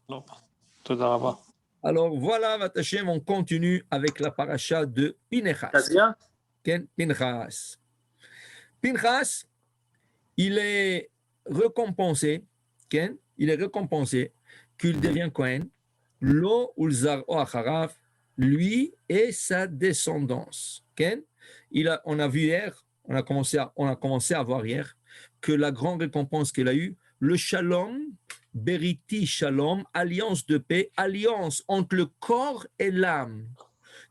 Non, תודה רבה. Alors voilà, Vatachem, on continue avec la paracha de Pinchas. Ken Pinchas. Pinchas, il est récompensé, Ken, il est récompensé qu'il devient Kohen, Lo ulzar o acharav, lui et sa descendance. Ken, on a vu hier, on a commencé à voir hier que la grande récompense qu'il a eue, le shalom, beriti shalom, alliance de paix, alliance entre le corps et l'âme,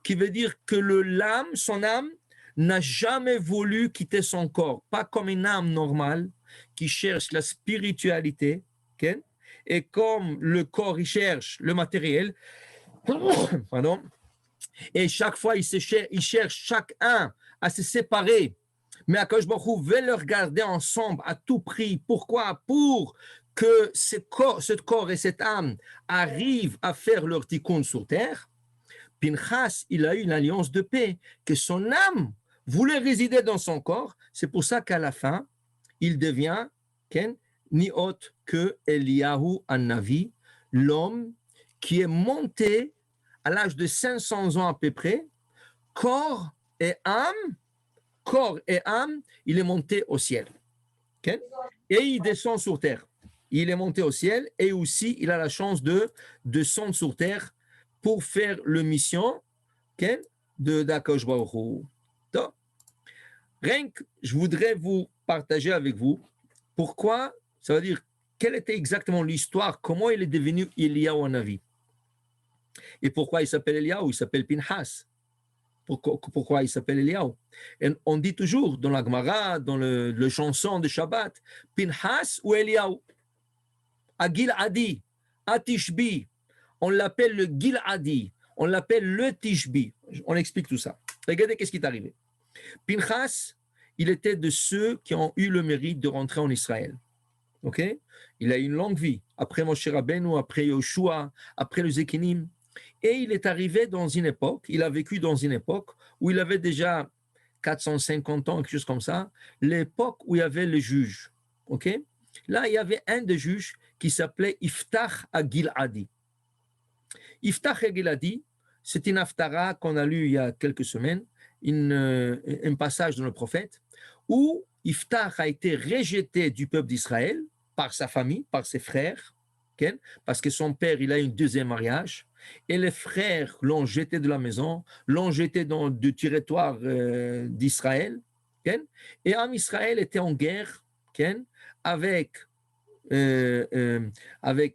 qui veut dire que l'âme, son âme, n'a jamais voulu quitter son corps, pas comme une âme normale qui cherche la spiritualité, okay? Et comme le corps il cherche le matériel, pardon, et chaque fois il cherche chacun à se séparer, mais Akadosh Baruch Hu veut le regarder ensemble à tout prix. Pourquoi? Pour que ce corps et cette âme arrivent à faire leur tikkun sur terre. Pinchas, il a eu une alliance de paix, que son âme voulait résider dans son corps. C'est pour ça qu'à la fin, il devient ni autre que Eliyahu An-Navi, l'homme qui est monté à l'âge de 500 ans à peu près, corps et âme, il est monté au ciel. Okay? Et il descend sur terre. Il est monté au ciel et aussi il a la chance de descendre sur terre pour faire le mission de d'Akadosh Baruch Hu. Donc, rien que je voudrais vous partager avec vous pourquoi, ça veut dire, quelle était exactement l'histoire, comment il est devenu Eliyahu Hanavi. Et pourquoi il s'appelle Eliyahu, il s'appelle Pinchas. Pourquoi il s'appelle Eliyahu? Et on dit toujours dans la Gemara, dans le chanson de Shabbat, Pinchas ou Eliyahu. À Giladi, à Tishbi, on l'appelle le Giladi, on l'appelle le Tishbi. On explique tout ça. Regardez qu'est-ce qui est arrivé. Pinchas, il était de ceux qui ont eu le mérite de rentrer en Israël. Okay? Il a eu une longue vie. Après Moshe Rabbeinu, après Yoshua, après le Zekinim. Et il est arrivé dans une époque, il a vécu dans une époque où il avait déjà 450 ans, quelque chose comme ça, l'époque où il y avait le juge. Okay? Là, il y avait un des juges qui s'appelait Iftach HaGiladi. Iftach HaGiladi, c'est une haftara qu'on a lu il y a quelques semaines, un passage dans le prophète, où Iftach a été rejeté du peuple d'Israël par sa famille, par ses frères, okay? Parce que son père, il a eu un deuxième mariage, et les frères l'ont jeté de la maison, l'ont jeté dans le territoire d'Israël, okay? Et Israël était en guerre okay? avec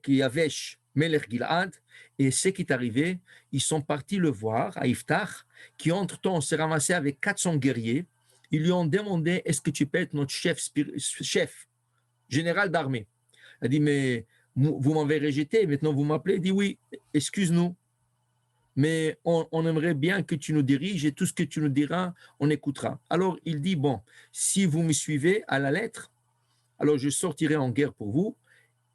Yavesh Melech Gilad, et ce qui est arrivé, ils sont partis le voir à Iftach, qui entre-temps s'est ramassé avec 400 guerriers. Ils lui ont demandé, est-ce que tu peux être notre chef général d'armée? Il a dit, mais vous m'avez rejeté, maintenant vous m'appelez. Il dit, oui, excuse-nous, mais on aimerait bien que tu nous diriges et tout ce que tu nous diras, on écoutera. Alors il dit, bon, si vous me suivez à la lettre, alors je sortirai en guerre pour vous.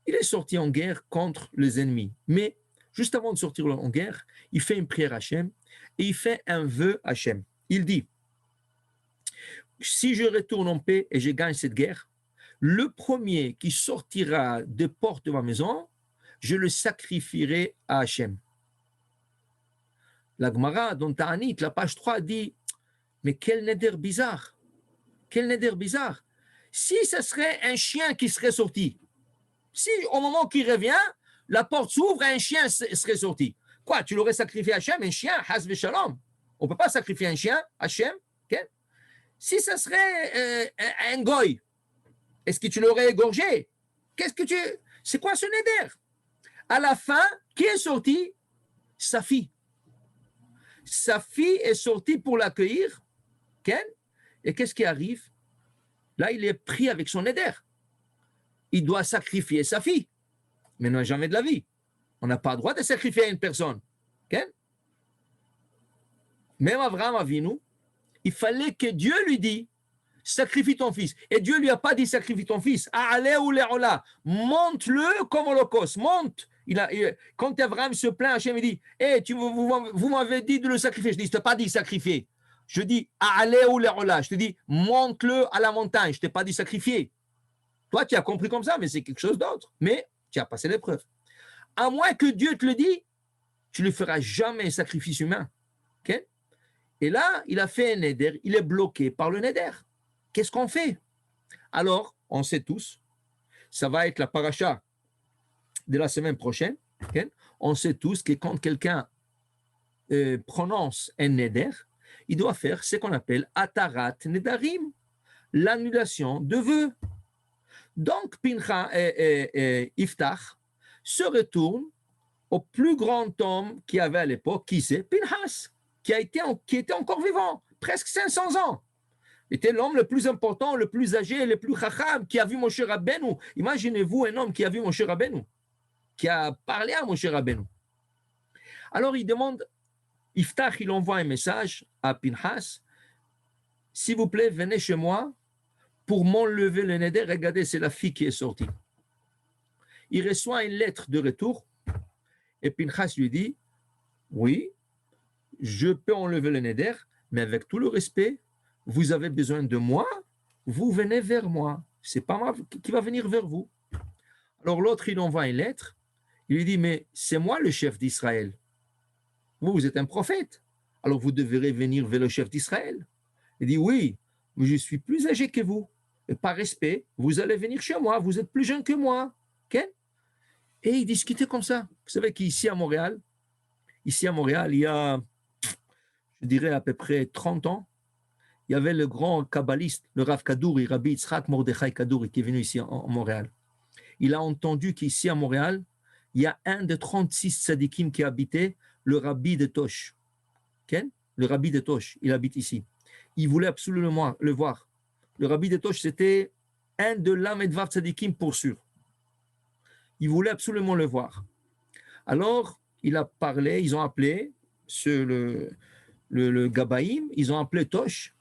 Il est sorti en guerre contre les ennemis. Mais juste avant de sortir en guerre, il fait une prière à Hachem et il fait un vœu à Hachem. Il dit, si je retourne en paix et je gagne cette guerre, le premier qui sortira des portes de ma maison, je le sacrifierai à Hachem. La Gemara, dans Ta'anit, la page 3, dit, mais quel neder bizarre. Quel neder bizarre. Si ce serait un chien qui serait sorti, si au moment qu'il revient, la porte s'ouvre et un chien serait sorti. Quoi, tu l'aurais sacrifié à Hachem, un chien, Haz v'Shalom. On ne peut pas sacrifier un chien à Hachem. Okay? Si ça serait un goy, est-ce que tu l'aurais égorgé? C'est quoi ce neder? À la fin, qui est sorti? Sa fille. Sa fille est sortie pour l'accueillir. Okay? Et qu'est-ce qui arrive? Là, il est pris avec son neder. Il doit sacrifier sa fille. Mais non, jamais de la vie. On n'a pas le droit de sacrifier une personne. Okay? Même Abraham Avinu, il fallait que Dieu lui dise, sacrifie ton fils. Et Dieu lui a pas dit, sacrifie ton fils. Monte-le comme holocauste. Monte. Quand Abraham se plaint, Hachem, il dit, hey, vous m'avez dit de le sacrifier. Je dis, je t'ai pas dit sacrifier. Je dis, je te dis, monte-le à la montagne. Je t'ai pas dit sacrifier. Toi, tu as compris comme ça, mais c'est quelque chose d'autre. Mais tu as passé l'épreuve. À moins que Dieu te le dise, tu ne feras jamais un sacrifice humain. Okay? Et là, il a fait un neder, il est bloqué par le neder. Qu'est-ce qu'on fait? Alors, on sait tous, ça va être la paracha de la semaine prochaine. Okay? On sait tous que quand quelqu'un prononce un neder, il doit faire ce qu'on appelle atarat nedarim, l'annulation de vœux. Donc, Pincha Iftach se retourne au plus grand homme qu'il y avait à l'époque, qui c'est Pinchas, qui était encore vivant, presque 500 ans. Il était l'homme le plus important, le plus âgé, le plus chacham, qui a vu Moshe Rabbeinu. Imaginez-vous un homme qui a vu Moshe Rabbeinu, qui a parlé à Moshe Rabbeinu. Alors il demande, Iftach, il envoie un message à Pinchas, s'il vous plaît, venez chez moi pour m'enlever le neder. Regardez, c'est la fille qui est sortie. Il reçoit une lettre de retour et Pinchas lui dit, oui, je peux enlever le neder, mais avec tout le respect, vous avez besoin de moi, vous venez vers moi. C'est pas moi qui va venir vers vous. Alors l'autre, il envoie une lettre, il lui dit, mais c'est moi le chef d'Israël. Vous êtes un prophète, alors vous devrez venir vers le chef d'Israël. Il dit, oui, mais je suis plus âgé que vous. Et par respect, vous allez venir chez moi, vous êtes plus jeune que moi. Okay? Et ils discutaient comme ça. Vous savez qu'ici à Montréal, il y a, je dirais à peu près 30 ans, il y avait le grand kabbaliste, le Rav Kadouri, Rabbi Yitzhak Mordechai Kadouri, qui est venu ici en Montréal. Il a entendu qu'ici à Montréal, il y a un des 36 tzadikim qui habitait, le Rabbi de Tosh. Okay? Le Rabbi de Tosh, il habite ici. Il voulait absolument le voir. Le Rabbi de Tosh, c'était un de l'Amedvav tzadikim pour sûr. Il voulait absolument le voir. Alors, il a parlé, ils ont appelé le Gabaïm, ils ont appelé Tosh.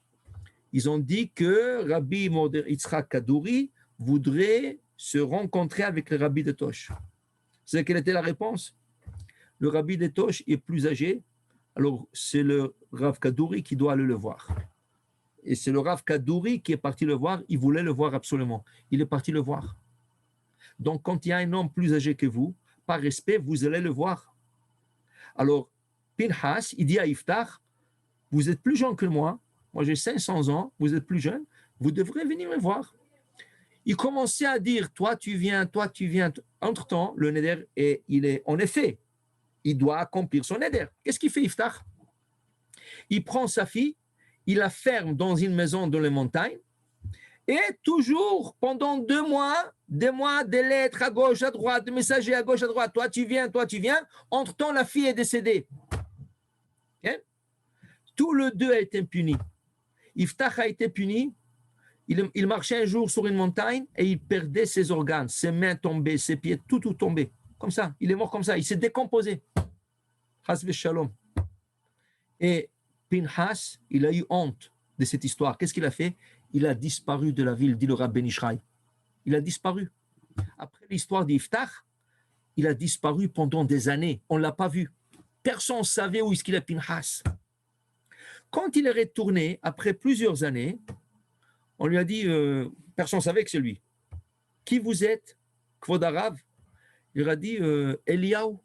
Ils ont dit que Rabbi Yitzhak Kadouri voudrait se rencontrer avec le Rabbi de Tosh. Vous savez quelle était la réponse? Le Rabbi de Tosh est plus âgé, alors c'est le Rav Kadouri qui doit aller le voir. Et c'est le Rav Kadouri qui est parti le voir, il voulait le voir absolument. Il est parti le voir. Donc, quand il y a un homme plus âgé que vous, par respect, vous allez le voir. Alors, Pinchas, il dit à Iftach, vous êtes plus jeune que moi j'ai 500 ans, vous êtes plus jeune, vous devrez venir me voir. Il commençait à dire, toi tu viens. Entre-temps, le neder, en effet, il doit accomplir son neder. Qu'est-ce qu'il fait Iftach? Il prend sa fille, il la ferme dans une maison dans les montagnes, et toujours, pendant 2 mois, des lettres à gauche, à droite, des messagers à gauche, à droite, toi tu viens. Entre-temps, la fille est décédée. Okay? Tout le deux a été puni. Iftach a été puni. Il marchait un jour sur une montagne et il perdait ses organes, ses mains tombaient, ses pieds, tout tombé. Comme ça, il est mort comme ça, il s'est décomposé. Chas v'shalom. Et Pinchas, il a eu honte de cette histoire. Qu'est-ce qu'il a fait? Il a disparu de la ville, dit le Rabbi Ben Ishraï. Il a disparu. Après l'histoire d'Iftach, il a disparu pendant des années. On ne l'a pas vu. Personne ne savait où est-ce qu'il est Pinchas. Quand il est retourné, après plusieurs années, on lui a dit, personne ne savait que c'est lui. Qui vous êtes? Kvod Arav? Il a dit, Eliaou.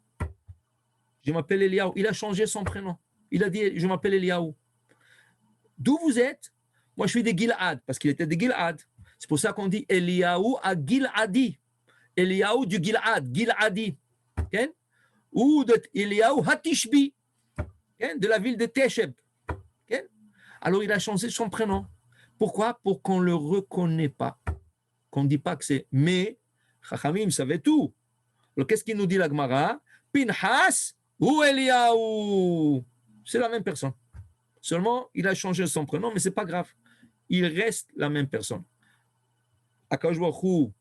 Je m'appelle Eliaou. Il a changé son prénom. Il a dit, je m'appelle Eliaou. D'où vous êtes? Moi, je suis de Gilad, parce qu'il était de Gilad. C'est pour ça qu'on dit Eliaou à Giladi. Eliaou du Gilad, Giladi. Okay? Ou de Eliaou Hatishbi, okay? De la ville de Tesheb. Okay? Alors, il a changé son prénom. Pourquoi? Pour qu'on ne le reconnaisse pas. Qu'on ne dit pas que c'est. Mais, Chachamim savait tout. Alors, qu'est-ce qu'il nous dit la Gemara? Pinchas ou Eliaou. C'est la même personne. Seulement, il a changé son prénom, mais ce n'est pas grave. Il reste la même personne. Akadosh Baruch Hu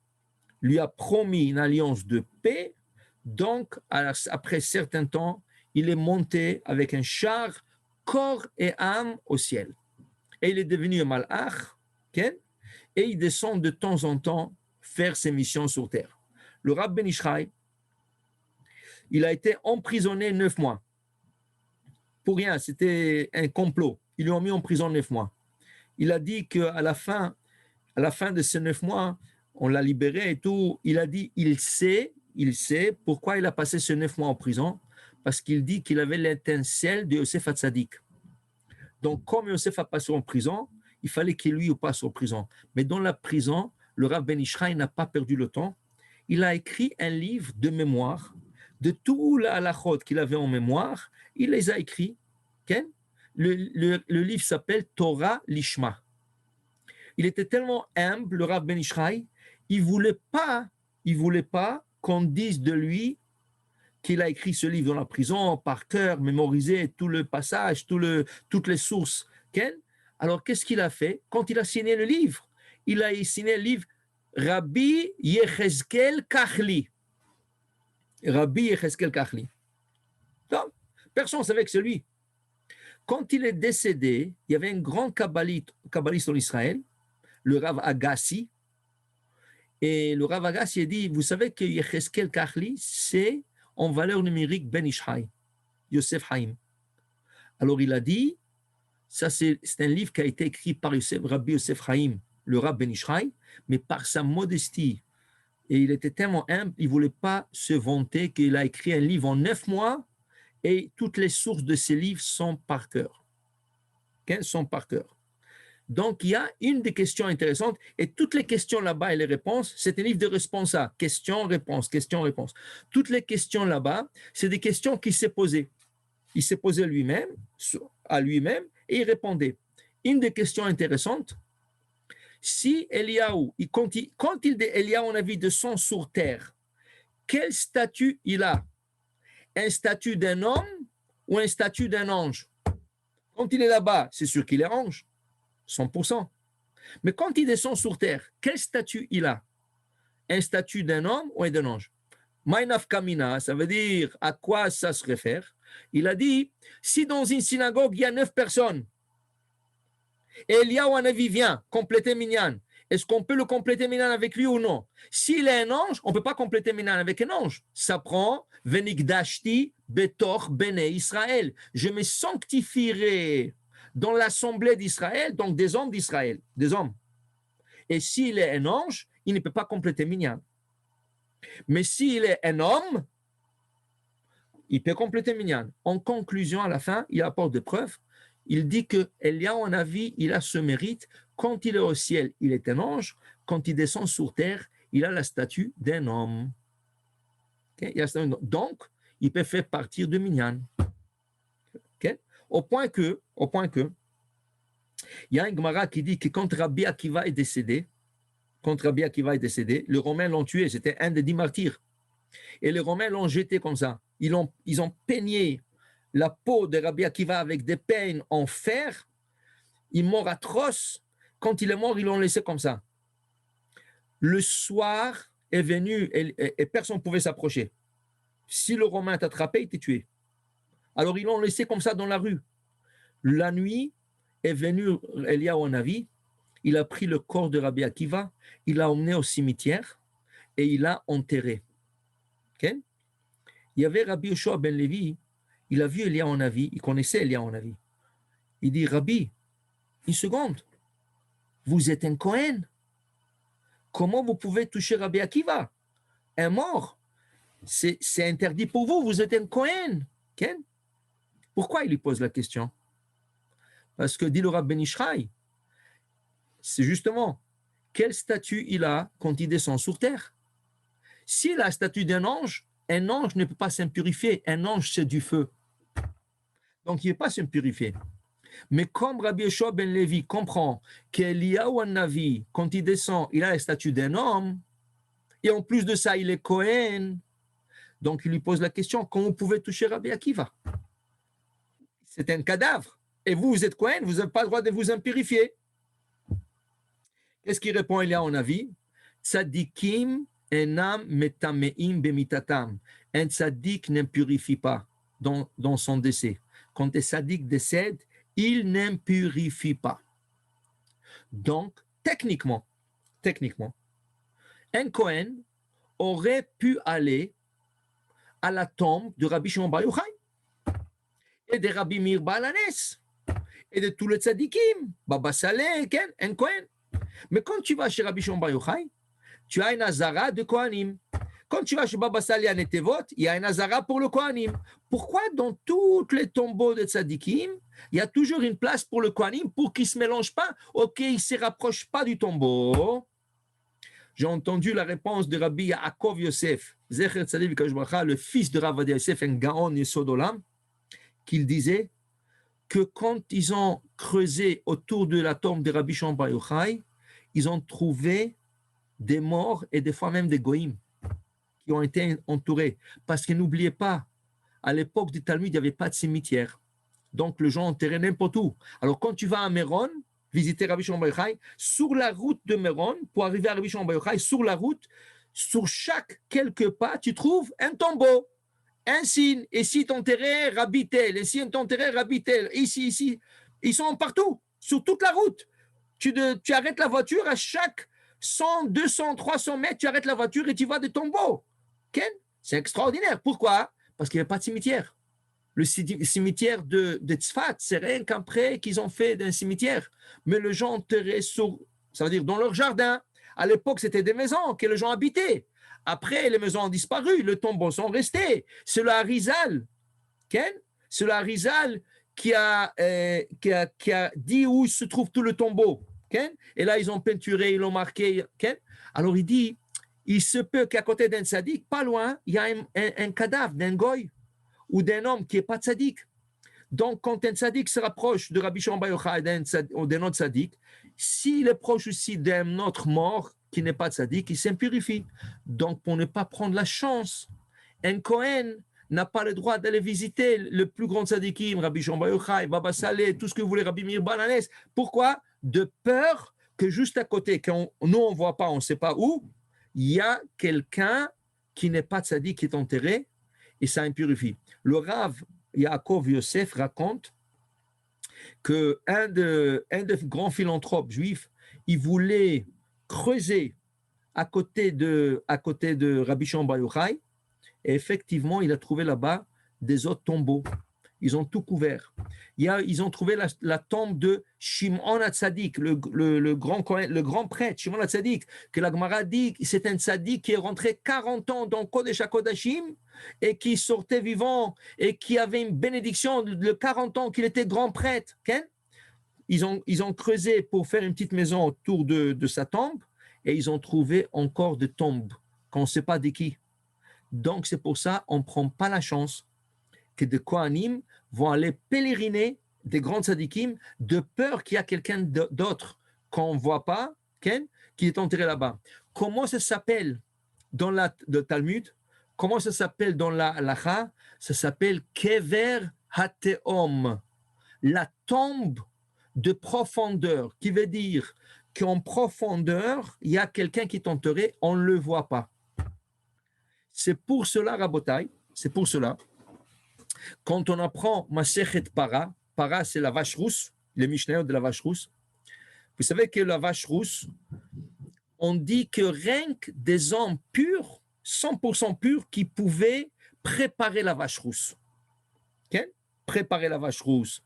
lui a promis une alliance de paix. Donc, après certain temps, il est monté avec un char, corps et âme au ciel. Et il est devenu un malach, okay? Et il descend de temps en temps faire ses missions sur terre. Le Rav Ben Ishraï, il a été emprisonné 9 mois. Pour rien, c'était un complot. Ils lui ont mis en prison 9 mois. Il a dit qu'à la fin de ces 9 mois, on l'a libéré et tout. Il a dit, il sait il sait pourquoi il a passé ces 9 mois en prison, parce qu'il dit qu'il avait l'étincelle de Yosef Hatzadik. Donc, comme Yosef a passé en prison, il fallait qu'il lui passe en prison. Mais dans la prison, le Rav Ben Ishraï n'a pas perdu le temps. Il a écrit un livre de mémoire de tout la halachot qu'il avait en mémoire. Il les a écrits. Okay? Le livre s'appelle Torah Lishma. Il était tellement humble, le Rav Ben Ishraï, il voulait pas qu'on dise de lui qu'il a écrit ce livre dans la prison par cœur, mémorisé tout le passage, toutes les sources. Okay? Alors, qu'est-ce qu'il a fait? Quand il a signé le livre, il a signé le livre Rabbi Yechezkel Kachli. Rabbi Yechezkel Kachli. Donc, personne ne savait que c'est lui. Quand il est décédé, il y avait un grand kabbaliste en Israël, le Rav Agassi. Et le Rav Agassi a dit, vous savez que Yechezkel Kachli, c'est en valeur numérique Ben Ishraï, Yosef Haïm. Alors il a dit, ça c'est un livre qui a été écrit par Rabbi Yosef Haïm, le Rav Ben Ishraï, mais par sa modestie. Et il était tellement humble, il ne voulait pas se vanter qu'il a écrit un livre en 9 mois et toutes les sources de ces livres sont par cœur. Okay? Sont par cœur. Donc, il y a une des questions intéressantes et toutes les questions là-bas et les réponses, c'est un livre de responsa. Question-réponse, question-réponse. Toutes les questions là-bas, c'est des questions qu'il s'est posées. Il s'est posé lui-même, à lui-même, et il répondait. Une des questions intéressantes, si Eliaou, quand Eliaou on a vu descend sur terre, quel statut il a? Un statut d'un homme ou un statut d'un ange? Quand il est là-bas, c'est sûr qu'il est ange. 100%. Mais quand il descend sur terre, quel statut il a? Un statut d'un homme ou d'un ange? Maïnaf Kamina, ça veut dire à quoi ça se réfère? Il a dit, si dans une synagogue, il y a 9 personnes, et Eliaou Hanavi vient compléter Minyan, est-ce qu'on peut le compléter Minyan avec lui ou non? S'il est un ange, on ne peut pas compléter Minyan avec un ange. Ça prend Venigdashti Betor Bene Israël. Je me sanctifierai dans l'assemblée d'Israël, donc des hommes d'Israël, des hommes. Et s'il est un ange, il ne peut pas compléter Minyan. Mais s'il est un homme, il peut compléter Minyan. En conclusion, à la fin, il apporte des preuves. Il dit que Eliaou Hanavi, il a ce mérite. Quand il est au ciel, il est un ange. Quand il descend sur terre, il a la statue d'un homme. Okay? Donc, il peut faire partir de Minyan. Okay? Au point que, il y a un Gemara qui dit que quand Rabbi Akiva est décédé, les Romains l'ont tué, c'était un des 10 martyrs. Et les Romains l'ont jeté comme ça. Ils ont peigné la peau de Rabbi Akiva avec des peines en fer. Il est mort atroce. Quand il est mort, ils l'ont laissé comme ça. Le soir est venu et personne ne pouvait s'approcher. Si le Romain t'attrapait, il t'est tué. Alors ils l'ont laissé comme ça dans la rue. La nuit est venu Eliaou Hanavi. Il a pris le corps de Rabbi Akiva, il l'a emmené au cimetière et il l'a enterré. Okay? Il y avait Rabbi Yoshua ben Levi, il a vu Eliaou Hanavi, il connaissait Eliaou Hanavi. Il dit, Rabbi, une seconde, vous êtes un Kohen. Comment vous pouvez toucher Rabbi Akiva? Un mort. C'est interdit pour vous, vous êtes un Kohen. Okay? Pourquoi il lui pose la question? Parce que, dit le Rav Ben Ishraï, c'est justement quel statut il a quand il descend sur terre. S'il a le statut d'un ange, un ange ne peut pas s'impurifier. Un ange, c'est du feu. Donc, il ne peut pas s'impurifier. Mais comme Rabbi Yoshua ben Levi comprend qu'Eliaou Hanavi, quand il descend, il a le statut d'un homme, et en plus de ça, il est Kohen, donc il lui pose la question, comment vous pouvez toucher Rabbi Akiva? C'est un cadavre. Et vous, vous êtes Kohen, vous n'avez pas le droit de vous impurifier. Qu'est-ce qu'il répond Eliaou Hanavi? Tzadikim enam metameim bemitatam. Un tzadik n'impurifie pas dans son décès. Quand un tzadik décède, il n'impurifie pas. Donc, techniquement, un Kohen aurait pu aller à la tombe de Rabbi Shimon Bar Yochai et de Rabbi Meir Baal Hanes et de tous les tzadikim, Baba Saleh, un Kohen. Mais quand tu vas chez Rabbi Shimon Bar Yochai, tu as une azara de Kohanim. Quand tu vas chez Baba Sali à Netevot, il y a un Azara pour le Kohanim. Pourquoi dans tous les tombeaux de Tzadikim, il y a toujours une place pour le Kohanim pour qu'il ne se mélange pas, ok, il ne se rapproche pas du tombeau. J'ai entendu la réponse de Rabbi Yaakov Yosef, Zecher Tzadik V'Kadosh Baruch Hu, le fils de Rav Yosef, un Gaon Yesod Olam, qu'il disait que quand ils ont creusé autour de la tombe de Rabbi Shimon Bar Yochai, ils ont trouvé des morts et des fois même des goïms qui ont été entourés. Parce que n'oubliez pas, à l'époque du Talmud, il n'y avait pas de cimetière. Donc, les gens enterraient n'importe où. Alors, quand tu vas à Méron, visiter Rabbi Shimon Bar Yochai, sur la route de Méron, pour arriver à Rabbi Shimon Bar Yochai, sur la route, sur chaque quelques pas, tu trouves un tombeau, un signe. Et si tu enterrais Rabbi Tel, et si tu enterrais Rabbi Tel, ici, ils sont partout, sur toute la route. Tu arrêtes la voiture à chaque 100, 200, 300 mètres, tu arrêtes la voiture et tu vas de tombeau. Ken, c'est extraordinaire. Pourquoi? Parce qu'il n'y avait pas de cimetière. Le cimetière de Tzfat, c'est rien qu'après qu'ils ont fait d'un cimetière. Mais les gens enterraient ça veut dire dans leur jardin. À l'époque, c'était des maisons que les gens habitaient. Après, les maisons ont disparu, les tombeaux sont restés. C'est le Harizal, Ken, c'est le Harizal qui a dit où se trouve tout le tombeau. Ken? Et là, ils ont peinturé, ils l'ont marqué. Ken? Alors, il dit, il se peut qu'à côté d'un tzaddik, pas loin, il y a un cadavre d'un goy ou d'un homme qui n'est pas tzaddik. Donc, quand un tzaddik se rapproche de Rabbi Shimon Bar Yochai ou d'un autre tzaddik, s'il est proche aussi d'un autre mort qui n'est pas tzaddik, il s'impurifie. Donc, pour ne pas prendre la chance, un Kohen n'a pas le droit d'aller visiter le plus grand tzaddikim, Rabbi Shimon Bar Yochai, Baba Saleh, tout ce que vous voulez, Rabbi Meir Bananes. Pourquoi? De peur que juste à côté, quand nous on ne voit pas, on ne sait pas où, il y a quelqu'un qui n'est pas tzaddik qui est enterré et ça impurifie. Le Rav Yaakov Yosef raconte qu'un des grands philanthropes juifs, il voulait creuser à côté de Rabbi Shimon Bar Yochai et effectivement, il a trouvé là-bas des autres tombeaux. Ils ont tout couvert. Ils ont trouvé la tombe de Shimon HaTzadik, le grand prêtre, Shimon HaTzadik, que la Gemara dit que c'est un tzadik qui est rentré 40 ans dans Kodesh HaKodashim et qui sortait vivant et qui avait une bénédiction de 40 ans qu'il était grand prêtre. Okay? Ils ont creusé pour faire une petite maison autour de sa tombe et ils ont trouvé encore des tombes qu'on ne sait pas de qui. Donc, c'est pour ça qu'on ne prend pas la chance que des Kohanim vont aller pèleriner des grands tzadikim de peur qu'il y a quelqu'un d'autre qu'on ne voit pas, qui est enterré là-bas. Comment ça s'appelle dans le Talmud? Comment ça s'appelle dans la halacha? Ça s'appelle Kever HaTeom, la tombe de profondeur, qui veut dire qu'en profondeur, il y a quelqu'un qui est enterré, on ne le voit pas. C'est pour cela, Rabotai, c'est pour cela, quand on apprend Masechet Para, Para c'est la vache rousse, les Mishnayot de la vache rousse, vous savez que la vache rousse, on dit que rien que des hommes purs, 100% purs, qui pouvaient préparer la vache rousse. Okay? Préparer la vache rousse.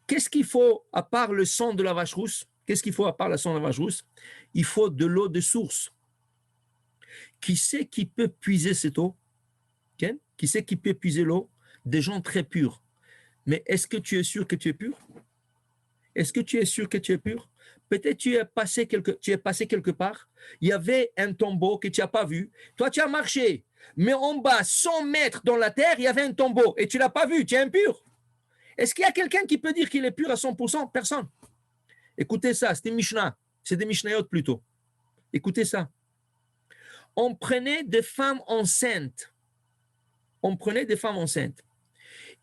Qu'est-ce qu'il faut à part le sang de la vache rousse? Qu'est-ce qu'il faut à part le sang de la vache rousse? Il faut de l'eau de source. Qui c'est qui peut puiser cette eau? Okay? Qui c'est qui peut puiser l'eau? Des gens très purs. Mais est-ce que tu es sûr que tu es pur? Est-ce que tu es sûr que tu es pur? Peut-être tu es passé quelque part, il y avait un tombeau que tu n'as pas vu. Toi, tu as marché, mais en bas, 100 mètres dans la terre, il y avait un tombeau et tu ne l'as pas vu, tu es impur. Est-ce qu'il y a quelqu'un qui peut dire qu'il est pur à 100%? Personne. Écoutez ça, c'est des Mishnah, c'est des Mishnayot plutôt. Écoutez ça. On prenait des femmes enceintes.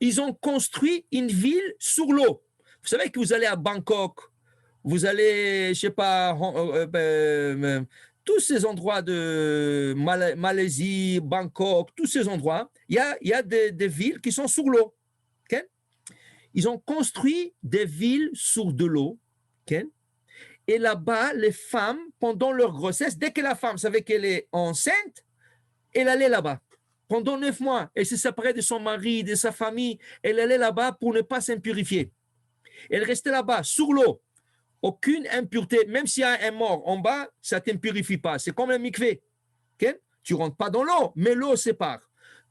Ils ont construit une ville sur l'eau. Vous savez que vous allez à Bangkok, vous allez, je ne sais pas, tous ces endroits de Malaisie, Bangkok, tous ces endroits, il y a des villes qui sont sur l'eau. Okay? Ils ont construit des villes sur de l'eau. Okay? Et là-bas, les femmes, pendant leur grossesse, dès que la femme savait qu'elle est enceinte, elle allait là-bas. Pendant 9 mois, elle se séparait de son mari, de sa famille. Elle allait là-bas pour ne pas s'impurifier. Elle restait là-bas, sur l'eau. Aucune impureté. Même s'il y a un mort en bas, ça ne t'impurifie pas. C'est comme un mikvé. Okay? Tu ne rentres pas dans l'eau, mais l'eau sépare.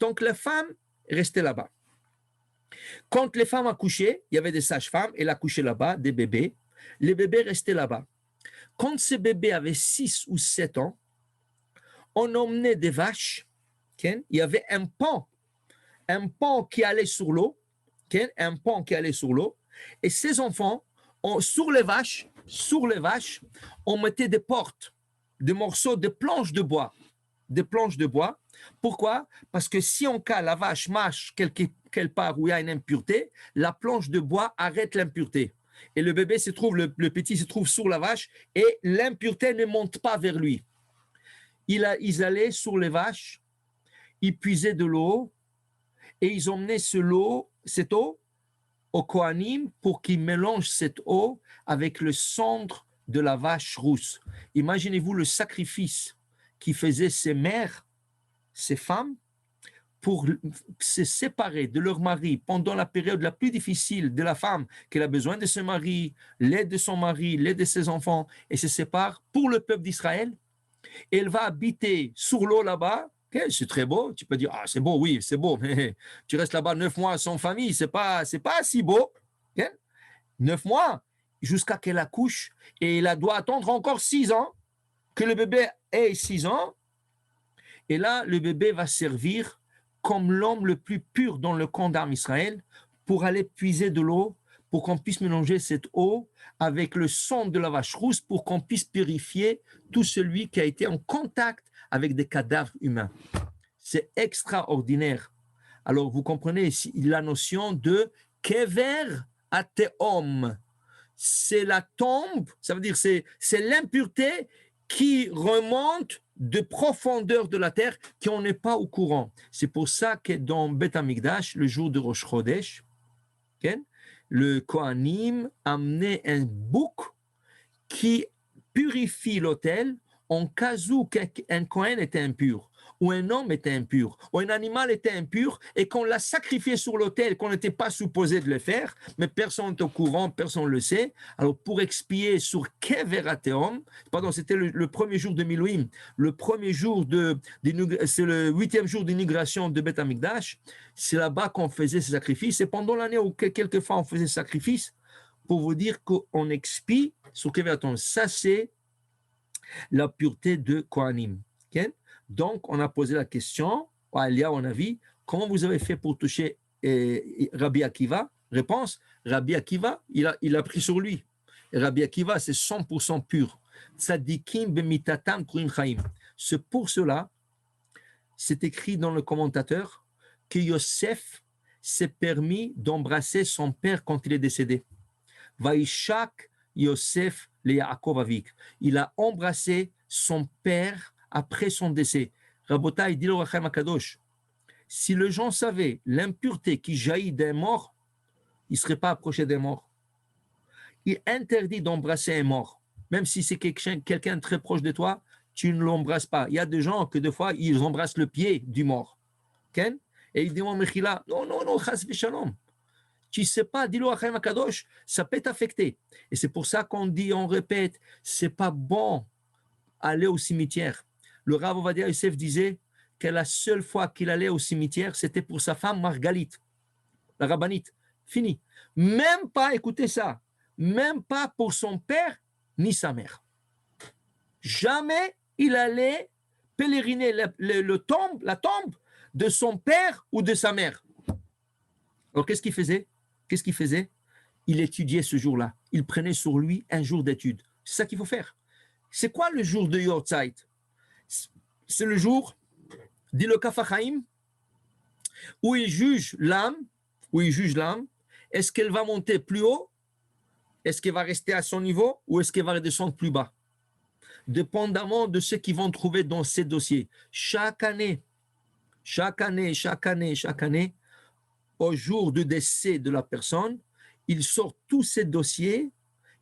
Donc la femme restait là-bas. Quand les femmes accouchaient, il y avait des sages-femmes, elles accouchaient là-bas, des bébés. Les bébés restaient là-bas. Quand ces bébés avaient 6 ou 7 ans, on emmenait des vaches. Il y avait un pont qui allait sur l'eau. Un pont qui allait sur l'eau. Et ces enfants, sur les vaches, on mettait des portes, des morceaux de planches de bois. Des planches de bois. Pourquoi? Parce que si en cas la vache marche quelque part où il y a une impureté, la planche de bois arrête l'impureté. Et le bébé se trouve, le petit se trouve sur la vache et l'impureté ne monte pas vers lui. Ils allaient sur les vaches, ils puisaient de l'eau et ils emmenaient cette eau au Kohanim pour qu'ils mélangent cette eau avec le cendre de la vache rousse. Imaginez-vous le sacrifice qui faisaient ces mères, ces femmes, pour se séparer de leur mari pendant la période la plus difficile de la femme, qu'elle a besoin de son mari, l'aide de son mari, l'aide de ses enfants, et se sépare pour le peuple d'Israël. Elle va habiter sur l'eau là-bas. Okay, c'est très beau. Tu peux dire, ah, c'est beau, oui, c'est beau, mais tu restes là-bas 9 mois sans famille, c'est pas si beau. Okay? 9 mois jusqu'à qu'elle accouche, et elle doit attendre encore 6 ans, que le bébé ait 6 ans. Et là, le bébé va servir comme l'homme le plus pur dans le camp d'armes Israël pour aller puiser de l'eau, pour qu'on puisse mélanger cette eau avec le sang de la vache rousse, pour qu'on puisse purifier tout celui qui a été en contact avec des cadavres humains. C'est extraordinaire. Alors, vous comprenez ici la notion de kever ateom. C'est la tombe, ça veut dire c'est l'impureté qui remonte de profondeur de la terre, qu'on n'est pas au courant. C'est pour ça que dans Beth Amikdash, le jour de Rosh Chodesh, le Kohanim amenait un bouc qui purifie l'autel en cas où un Kohen était impur, ou un homme était impur, ou un animal était impur, et qu'on l'a sacrifié sur l'autel, qu'on n'était pas supposé de le faire, mais personne n'est au courant, personne ne le sait. Alors, pour expier sur Keverateum, pardon, c'était le premier jour de Milouim, le premier jour c'est le 8e jour d'inauguration de Beth Amikdash, c'est là-bas qu'on faisait ces sacrifices, et pendant l'année où quelquefois on faisait ces sacrifices, pour vous dire qu'on expie sur Keverateum. Ça, c'est la pureté de Kohanim. Okay? Donc, on a posé la question à Elia, on a vu, comment vous avez fait pour toucher Rabbi Akiva? Réponse, Rabbi Akiva, il a pris sur lui. Et Rabbi Akiva, c'est 100% pur. Tzadikim b'mitatam kurim chaim. C'est pour cela, c'est écrit dans le commentateur, que Yosef s'est permis d'embrasser son père quand il est décédé. Vaishak Yosef le Yaakov Avik. Il a embrassé son père après son décès. Rabotai, dit le Rachem Akadosh, si les gens savaient l'impureté qui jaillit d'un mort, ils ne seraient pas approchés des morts. Il interdit d'embrasser un mort. Même si c'est quelqu'un de très proche de toi, tu ne l'embrasses pas. Il y a des gens que des fois, ils embrassent le pied du mort. Okay? Et ils disent, Mechila, non, chas v'shalom. Tu ne sais pas, dis-le à Chaim Akadosh, ça peut t'affecter. Et c'est pour ça qu'on dit, on répète, c'est pas bon aller au cimetière. Le Rav Ovadia Yosef disait que la seule fois qu'il allait au cimetière, c'était pour sa femme Margalit, la rabbinite. Fini. Même pas, écoutez ça, même pas pour son père ni sa mère. Jamais il allait pèleriner la tombe de son père ou de sa mère. Alors qu'est-ce qu'il faisait? Il étudiait ce jour-là. Il prenait sur lui un jour d'étude. C'est ça qu'il faut faire. C'est quoi le jour de Yortzeit? C'est le jour, dit le Kaf HaChaim, où il juge l'âme. Est-ce qu'elle va monter plus haut? Est-ce qu'elle va rester à son niveau? Ou est-ce qu'elle va redescendre plus bas? Dépendamment de ce qu'ils vont trouver dans ces dossiers. Chaque année, au jour du décès de la personne, il sort tous ces dossiers.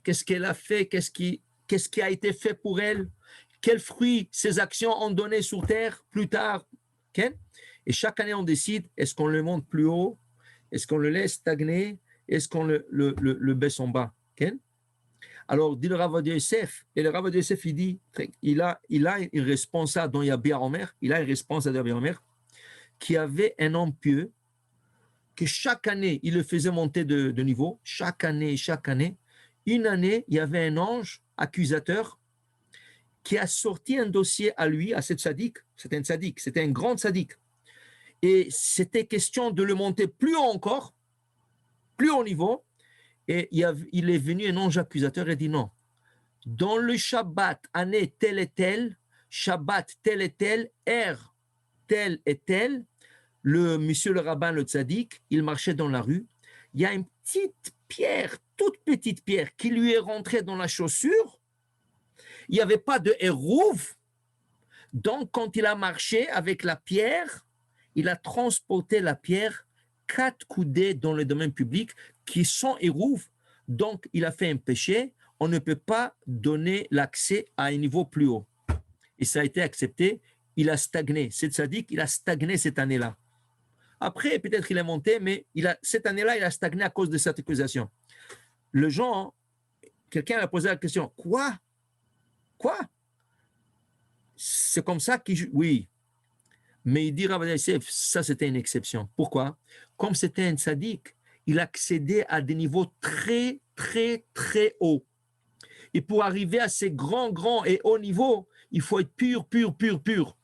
Qu'est-ce qu'elle a fait? Qu'est-ce qui a été fait pour elle? Quels fruits ses actions ont donné sur terre plus tard? Okay? Et chaque année, on décide, est-ce qu'on le monte plus haut? Est-ce qu'on le laisse stagner? Est-ce qu'on le baisse en bas? Okay? Alors, dit le Rav Ovadia Yosef, et le Rav Ovadia Yosef, il dit, il a une responsable dont il y a Bia Omer, il a une responsable de Bia Omer, qui avait un homme pieux, que chaque année, il le faisait monter de niveau, chaque année. Une année, il y avait un ange accusateur qui a sorti un dossier à lui, à cette sadique. C'était un sadique, c'était un grand sadique. Et c'était question de le monter plus haut encore, plus haut niveau. Et il est venu un ange accusateur et dit non. Dans le Shabbat, année telle et telle, Shabbat tel et tel, heure tel et tel, le monsieur le rabbin, le tzaddik, il marchait dans la rue. Il y a une petite pierre, toute petite pierre, qui lui est rentrée dans la chaussure. Il n'y avait pas de hérouve. Donc, quand il a marché avec la pierre, il a transporté la pierre 4 coudées dans le domaine public qui sont hérouves. Donc, il a fait un péché. On ne peut pas donner l'accès à un niveau plus haut. Et ça a été accepté. Il a stagné. C'est tzaddik, il a stagné cette année-là. Après, peut-être qu'il est monté, mais cette année-là, il a stagné à cause de cette accusation. Le genre, quelqu'un a posé la question, quoi? C'est comme ça qu'il... Oui. Mais il dit, Rav Yosef, ça c'était une exception. Pourquoi? Comme c'était un tzaddik, il accédait à des niveaux très, très, très hauts. Et pour arriver à ces grands et hauts niveaux, il faut être pur.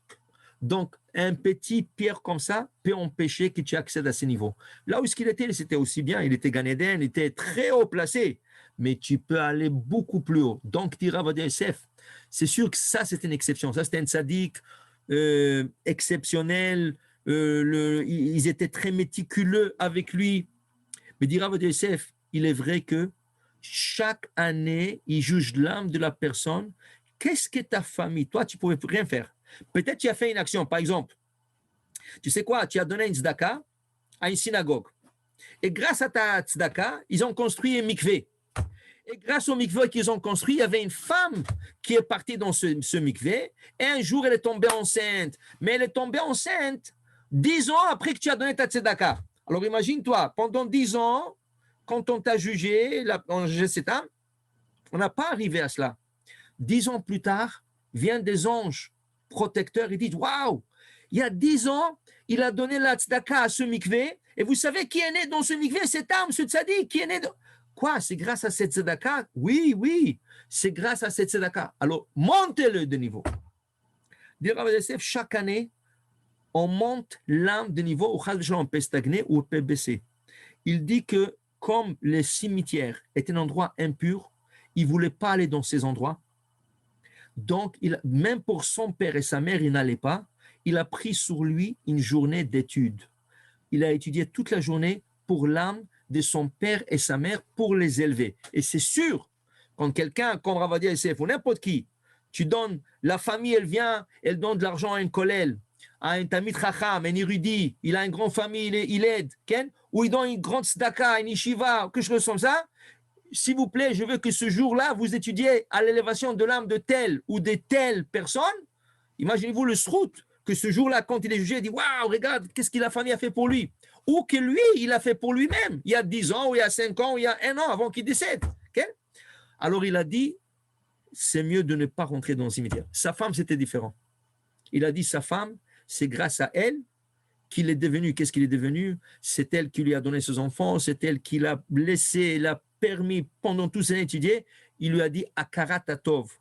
Donc, un petit pierre comme ça peut empêcher que tu accèdes à ces niveaux. Là où il était, c'était aussi bien. Il était Gan Eden, il était très haut placé. Mais tu peux aller beaucoup plus haut. Donc, dit Rav Yosef, c'est sûr que ça, c'est une exception. Ça, c'était un tzaddik exceptionnel. Ils étaient très méticuleux avec lui. Mais dit Rav Yosef, il est vrai que chaque année, il juge l'âme de la personne. Qu'est-ce que ta famille, toi, tu ne pouvais rien faire. Peut-être tu as fait une action, par exemple, tu sais quoi, tu as donné une tzedaka à une synagogue. Et grâce à ta tzedaka, ils ont construit un mikvé. Et grâce au mikvé qu'ils ont construit, il y avait une femme qui est partie dans ce mikvé. Et un jour, elle est tombée enceinte. Mais elle est tombée enceinte 10 ans après que tu as donné ta tzedaka. Alors imagine-toi, pendant 10 ans, quand on t'a jugé, cette âme, on n'a pas arrivé à cela. 10 ans plus tard, viennent des anges protecteurs et disent, waouh, il y a 10 ans, il a donné la tzedaka à ce mikvé. Et vous savez qui est né dans ce mikvé? Cette âme, ce tzaddik, qui est né dans... Quoi? C'est grâce à cette tzedaka? Oui, c'est grâce à cette tzedaka. Alors, montez-le de niveau. Chaque année, on monte l'âme de niveau où on peut stagner ou on peut baisser. Il dit que comme les cimetières étaient un endroit impur, il ne voulait pas aller dans ces endroits. Donc, même pour son père et sa mère, il n'allait pas. Il a pris sur lui une journée d'études. Il a étudié toute la journée pour l'âme de son père et sa mère pour les élever. Et c'est sûr, quand quelqu'un, comme Rav Ovadia Yosef ou n'importe qui, tu donnes, la famille, elle vient, elle donne de l'argent à un kollel, à un tamid chacham, un érudit, il a une grande famille, il aide, ou il donne une grande tzedaka, une yeshiva, quelque chose comme ça. S'il vous plaît, je veux que ce jour-là, vous étudiez à l'élévation de l'âme de telle ou de telle personne. Imaginez-vous le srout, que ce jour-là, quand il est jugé, il dit, waouh, regarde, qu'est-ce que la famille a fait pour lui. Ou que lui, il a fait pour lui-même, il y a 10 ans, ou il y a 5 ans, ou il y a 1 an avant qu'il décède. Okay? Alors il a dit, c'est mieux de ne pas rentrer dans le cimetière. Sa femme, c'était différent. Il a dit, sa femme, c'est grâce à elle qu'il est devenu. Qu'est-ce qu'il est devenu? C'est elle qui lui a donné ses enfants, c'est elle qui l'a blessé, l'a permis pendant tous ses années d'étudier. Il lui a dit, Akarat Tov.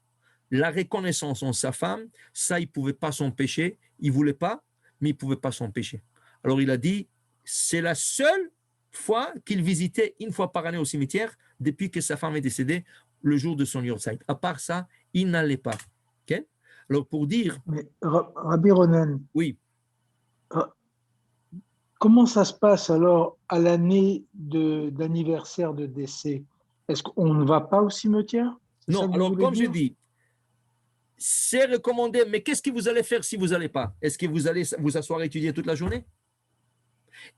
La reconnaissance en sa femme, ça, il ne pouvait pas s'empêcher. Il ne voulait pas, mais il ne pouvait pas s'empêcher. Alors il a dit, c'est la seule fois qu'il visitait une fois par année au cimetière depuis que sa femme est décédée le jour de son yortzeit. À part ça, il n'allait pas. Okay? Alors pour dire... Mais Rabbi Ronen, oui. Comment ça se passe alors à l'année d'anniversaire de décès? Est-ce qu'on ne va pas au cimetière? Non, alors comme je dis, c'est recommandé, mais qu'est-ce que vous allez faire si vous n'allez pas? Est-ce que vous allez vous asseoir et étudier toute la journée?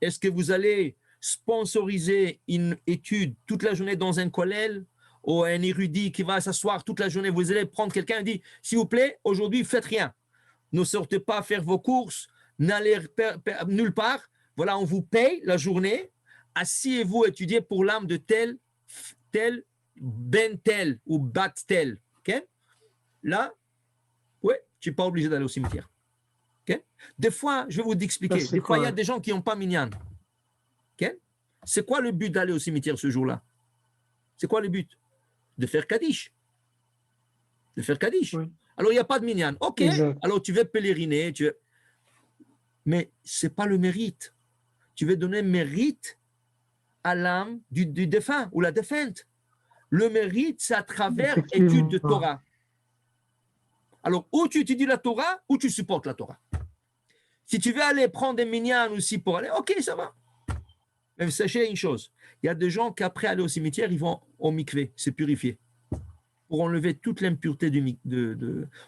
Est-ce que vous allez sponsoriser une étude toute la journée dans un kollel ou un érudit qui va s'asseoir toute la journée? Vous allez prendre quelqu'un et dire, s'il vous plaît, aujourd'hui, faites rien. Ne sortez pas faire vos courses, n'allez nulle part. Voilà, on vous paye la journée. Asseyez-vous, étudiez pour l'âme de tel ben tel ou bat tel, okay? Là, ouais, tu n'es pas obligé d'aller au cimetière. Okay? Des fois, je vais vous expliquer, des fois, il y a des gens qui n'ont pas minyan. Okay? C'est quoi le but d'aller au cimetière ce jour-là? C'est quoi le but? De faire Kaddish. De faire Kaddish. Oui. Alors, il n'y a pas de minyan. Ok, exact. Alors tu veux pèleriner, mais ce n'est pas le mérite. Tu veux donner mérite à l'âme du défunt ou la défunte. Le mérite, c'est à travers étude de Torah. Alors, ou tu étudies la Torah, ou tu supportes la Torah. Si tu veux aller prendre des minyan aussi pour aller, ok, ça va. Mais sachez une chose, il y a des gens qui après aller au cimetière, ils vont au mikvé, se purifier, pour enlever toute l'impureté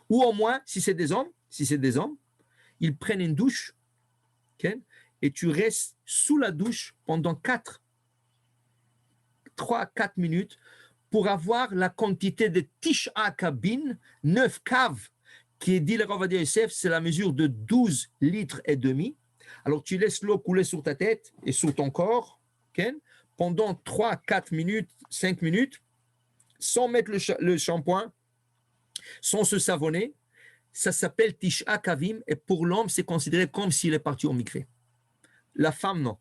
ou au moins, si c'est des hommes, ils prennent une douche, okay, et tu restes sous la douche pendant 3-4 minutes pour avoir la quantité de Tisha Kabin, 9 caves, qui est dit le Rav Ovadia Yosef, c'est la mesure de 12 litres et demi. Alors tu laisses l'eau couler sur ta tête et sur ton corps, okay, pendant 3-4 minutes, 5 minutes, sans mettre le shampoing, sans se savonner. Ça s'appelle Tisha Kavim, et pour l'homme, c'est considéré comme s'il est parti au mikvé. La femme, non.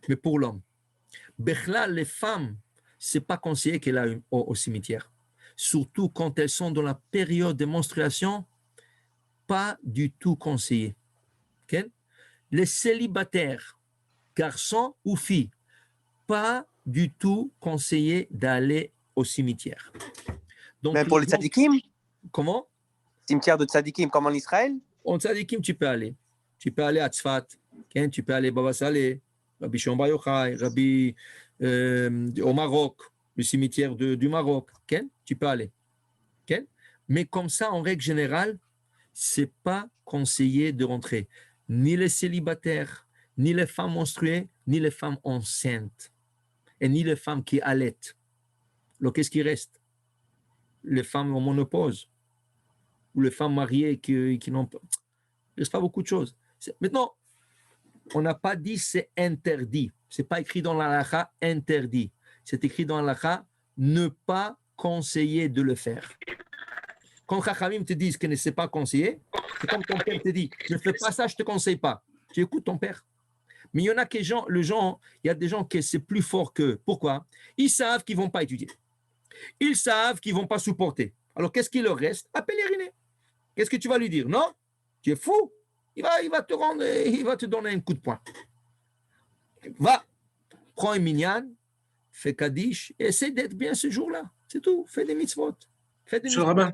Mais pour l'homme. Bechla, les femmes, ce n'est pas conseillé qu'elles aillent au cimetière. Surtout quand elles sont dans la période de menstruation, pas du tout conseillé. Okay? Les célibataires, garçons ou filles, pas du tout conseillé d'aller au cimetière. Donc, même pour les tzadikim? Comment? Cimetière de tzadikim, comme en Israël? En tzadikim, tu peux aller. Tu peux aller à Tzfat, okay? Tu peux aller à Baba Saleh, Rabbi Shimon Bar Yochai, Rabbi au Maroc, le cimetière du Maroc, okay? Tu peux aller. Okay? Mais comme ça, en règle générale, ce n'est pas conseillé de rentrer. Ni les célibataires, ni les femmes menstruées, ni les femmes enceintes, et ni les femmes qui allaitent. Alors, qu'est-ce qui reste? Les femmes en ménopause, ou les femmes mariées qui n'ont pas... Il ne reste pas beaucoup de choses. Maintenant, on n'a pas dit c'est interdit. Ce n'est pas écrit dans l'halakha interdit. C'est écrit dans l'halakha ne pas conseiller de le faire. Quand Chachamim te disent que ce n'est pas conseillé, c'est comme ton père te dit ne fais pas ça, je ne te conseille pas. Tu écoutes ton père. Mais il y en a il y a des gens qui c'est plus fort qu'eux. Pourquoi? Ils savent qu'ils ne vont pas étudier. Ils savent qu'ils ne vont pas supporter. Alors qu'est-ce qu'il leur reste? À pèleriner. Qu'est-ce que tu vas lui dire? Non? Tu es fou? Il va te donner un coup de poing. Va, prends un minyan, fais Kaddish, et essaie d'être bien ce jour-là. C'est tout. Fais des mitzvot. Monsieur le rabbin.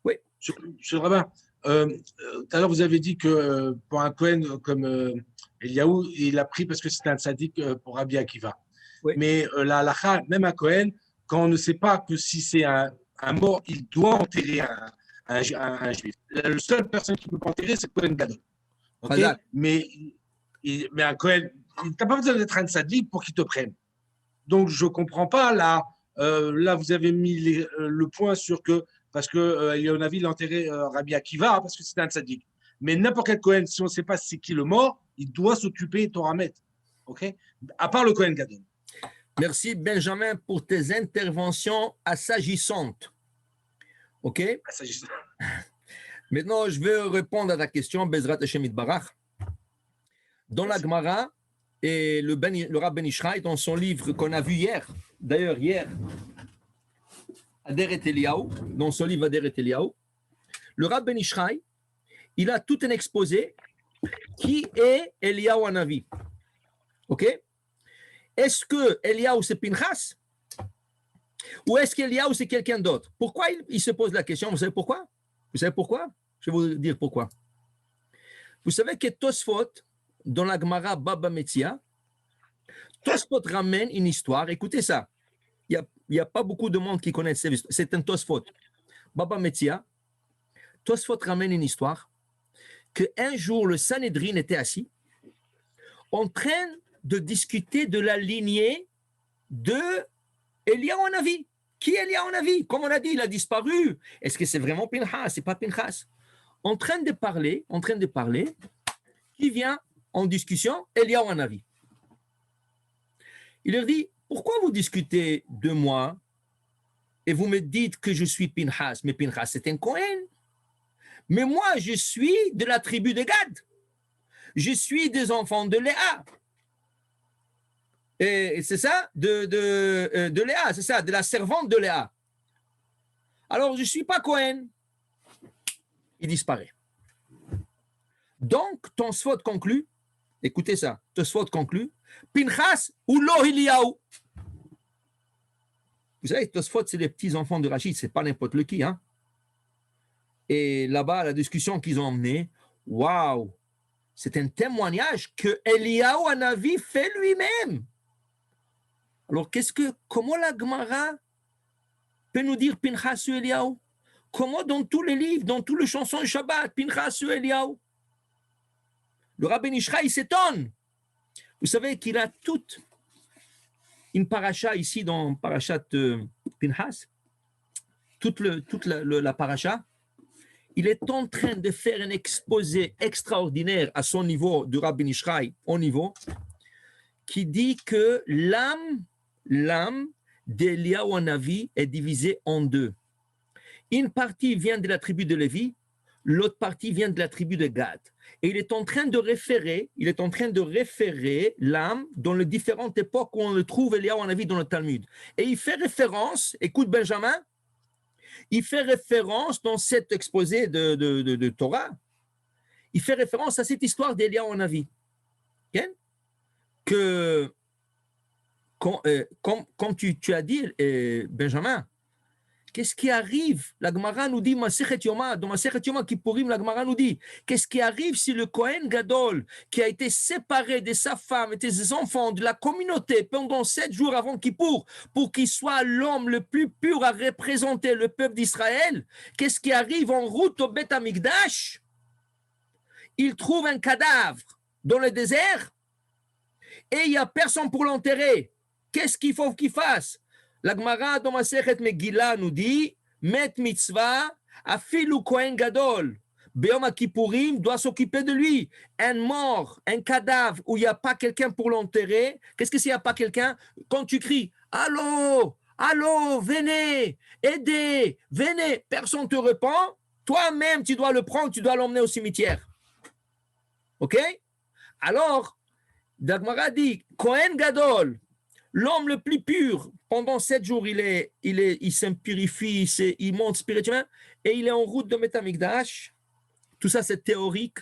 Oui. Monsieur le rabbin, tout à l'heure, vous avez dit que pour un Kohen comme Eliaou, il a pris parce que c'était un tzaddik pour Rabbi Akiva. Oui. Mais la halakha, même un Kohen, quand on ne sait pas que si c'est un mort, il doit enterrer un juif. La seule personne qui ne peut pas enterrer, c'est le Kohen Gadol. Okay? Mais un Kohen, tu n'as pas besoin d'être un tzaddik pour qu'il te prenne. Donc, je ne comprends pas. Là, vous avez mis le point sur que, parce que Eliyahu il a enterré Rabbi Akiva parce que c'était un tzaddik. Mais n'importe quel Kohen, si on ne sait pas c'est qui le mort, il doit s'occuper de Torah Met. OK? À part le Kohen Gadol. Merci, Benjamin, pour tes interventions assagissantes. OK? Assagissantes. Maintenant, je vais répondre à ta question, Bezrat Hashem Yitbarach. Dans la Gemara, et le Rav Ben Ishraï, dans son livre qu'on a vu hier, d'ailleurs hier, Aderet Eliyahu, dans son livre Aderet Eliyahu, le Rav Ben Ishraï, il a tout un exposé qui est Eliyahu Hanavi. OK? Est-ce que Eliyahu c'est Pinchas? Ou est-ce qu'Eliyahu c'est quelqu'un d'autre? Pourquoi il se pose la question? Vous savez pourquoi? Vous savez pourquoi? Je vais vous dire pourquoi. Vous savez que Tosfot, dans la Gemara Baba Metzia, Tosfot ramène une histoire. Écoutez ça. Il n'y a pas beaucoup de monde qui connaît cette histoire. C'est un Tosfot. Baba Metzia, Tosfot ramène une histoire qu'un jour, le Sanhedrin était assis en train de discuter de la lignée de Eliyahu Hanavi. Qui est Eliyahu Hanavi? Comme on a dit, il a disparu. Est-ce que c'est vraiment Pinchas? C'est pas Pinchas. En train de parler, qui vient en discussion? Eliyahu Hanavi. Il leur dit, pourquoi vous discutez de moi et vous me dites que je suis Pinchas, mais Pinchas c'est un Cohen. Mais moi, je suis de la tribu de Gad. Je suis des enfants de Léa. Et c'est ça, de Léa, c'est ça, de la servante de Léa. Alors, je ne suis pas Cohen. Il disparaît. Donc, Tosfot conclut, écoutez ça, Tosfot conclut, Pinchas ou Lo Eliyahu. Vous savez, Tosfot, c'est les petits-enfants de Rachid, ce n'est pas n'importe lequel. Hein? Et là-bas, la discussion qu'ils ont emmenée, waouh, c'est un témoignage que Eliyahu Hanavi fait lui-même. Alors, comment la Gemara peut nous dire Pinchas ou Eliyahu? Comment dans tous les livres, dans toutes les chansons de Shabbat, Pinchas ou Eliyahu? Le Rabbi Ishraï s'étonne. Vous savez qu'il a toute une paracha ici dans Parashat Pinchas, toute la paracha. Il est en train de faire un exposé extraordinaire à son niveau, du Rabbi Ishraï, au niveau, qui dit que l'âme d'Eliyahu Hanavi est divisée en deux. Une partie vient de la tribu de Lévi, l'autre partie vient de la tribu de Gad. Et il est en train de référer l'âme dans les différentes époques où on le trouve Eliyahu Hanavi dans le Talmud. Et il fait référence, écoute Benjamin, il fait référence dans cet exposé de Torah, il fait référence à cette histoire d'Eliyahu Hanavi. Okay? Que, comme tu as dit, Benjamin, qu'est-ce qui arrive? La Gemara nous dit, dans Masechet Yoma Kippourim, la Gemara nous dit, qu'est-ce qui arrive si le Kohen Gadol, qui a été séparé de sa femme et de ses enfants, de la communauté pendant 7 jours avant Kippour, pour qu'il soit l'homme le plus pur à représenter le peuple d'Israël, qu'est-ce qui arrive en route au Beth Amikdash? Il trouve un cadavre dans le désert et il n'y a personne pour l'enterrer. Qu'est-ce qu'il faut qu'il fasse? La Gemara dans Masechet Megillah nous dit, Met mitzvah, afilu Kohen Gadol, Be'yom Kippourim doit s'occuper de lui. Un mort, un cadavre où il n'y a pas quelqu'un pour l'enterrer, qu'est-ce que s'il n'y a pas quelqu'un? Quand tu cries, allô, allô, venez, aidez, venez, personne ne te répond, toi-même tu dois le prendre, tu dois l'emmener au cimetière. Ok? Alors, la Gemara dit, Kohen Gadol, l'homme le plus pur, pendant 7 jours, il s'impurifie, il monte spirituellement, et il est en route de Beth Amikdash. Tout ça, c'est théorique,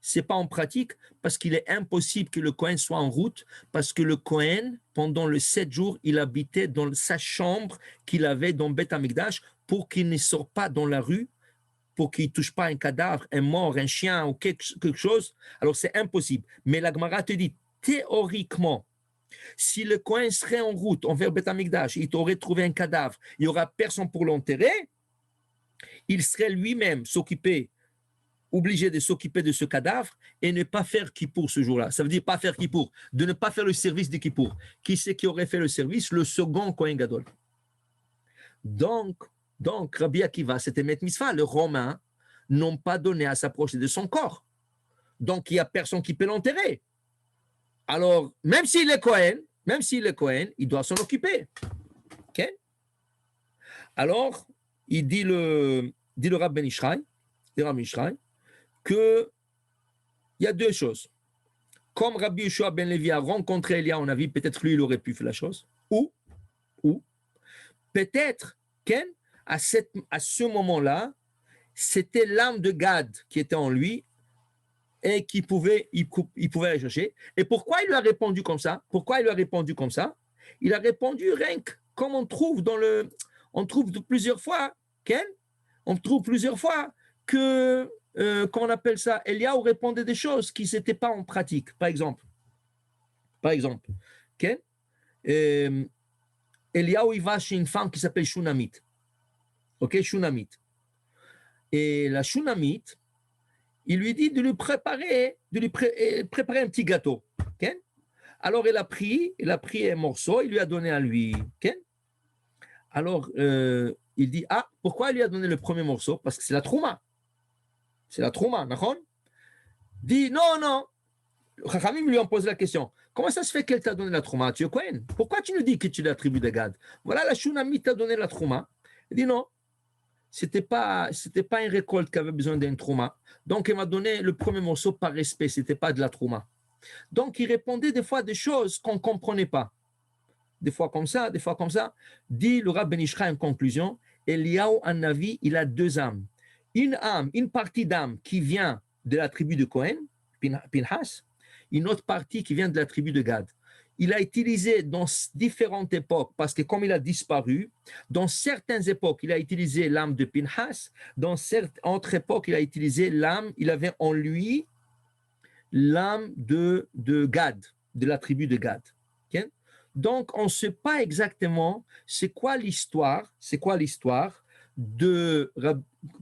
ce n'est pas en pratique, parce qu'il est impossible que le Kohen soit en route, parce que le Kohen, pendant les 7 jours, il habitait dans sa chambre qu'il avait dans Beth Amikdash, pour qu'il ne sorte pas dans la rue, pour qu'il ne touche pas un cadavre, un mort, un chien ou quelque chose. Alors, c'est impossible. Mais la Gemara te dit, théoriquement, si le Kohen serait en route envers Beth Amikdash, il aurait trouvé un cadavre, il n'y aura personne pour l'enterrer, il serait lui-même obligé de s'occuper de ce cadavre et ne pas faire Kippour ce jour-là. Ça veut dire pas faire Kippour, de ne pas faire le service de Kippour. Qui c'est qui aurait fait le service? Le second Kohen Gadol. Donc Rabbi Akiva, c'était Met Mitzvah. Les Romains n'ont pas donné à s'approcher de son corps. Donc, il n'y a personne qui peut l'enterrer. Alors, même s'il est Kohen, il doit s'en occuper. Okay? Alors, il dit le Rabbi Ishraï, qu'il y a 2 choses. Comme Rabbi Yeshua ben Levi a rencontré Eliyahu Hanavi, peut-être lui, il aurait pu faire la chose. Ou peut-être qu'à ce moment-là, c'était l'âme de Gad qui était en lui, et il pouvait aller chercher. Et pourquoi il lui a répondu comme ça? Il a répondu rien que comme on trouve plusieurs fois, que, comment on appelle ça, Eliyahu répondait des choses qui n'étaient pas en pratique. Par exemple, Eliyahu, il va chez une femme qui s'appelle Shunamit. Ok, Shunamit. Et la Shunamit, il lui dit de lui préparer un petit gâteau. Okay? Alors, il a pris un morceau, il lui a donné à lui. Okay? Alors, il dit, pourquoi il lui a donné le premier morceau? Parce que c'est la trouma. D'accord? Dit, non. Chachamim lui ont posé la question. Comment ça se fait qu'elle t'a donné la trouma? Tu es Kohen? Pourquoi tu nous dis que tu es de la tribu de Gad? Voilà, la Shunamit t'a donné la trouma. Il dit non, c'était pas une récolte qui avait besoin d'un trauma. Donc, il m'a donné le premier morceau par respect, ce n'était pas de la trauma. Donc, il répondait des fois des choses qu'on ne comprenait pas. Des fois comme ça, des fois comme ça. Dit le Rav Ben Ishra en conclusion, Eliyahu Hanavi, il a deux âmes. Une âme, une partie d'âme qui vient de la tribu de Cohen, Pinhas, une autre partie qui vient de la tribu de Gad. Il a utilisé dans différentes époques, parce que comme il a disparu, dans certaines époques, il a utilisé l'âme de Pinhas, dans certaines autres époques, il a utilisé l'âme, il avait en lui l'âme de Gad, de la tribu de Gad. Okay? Donc, on ne sait pas exactement c'est quoi l'histoire de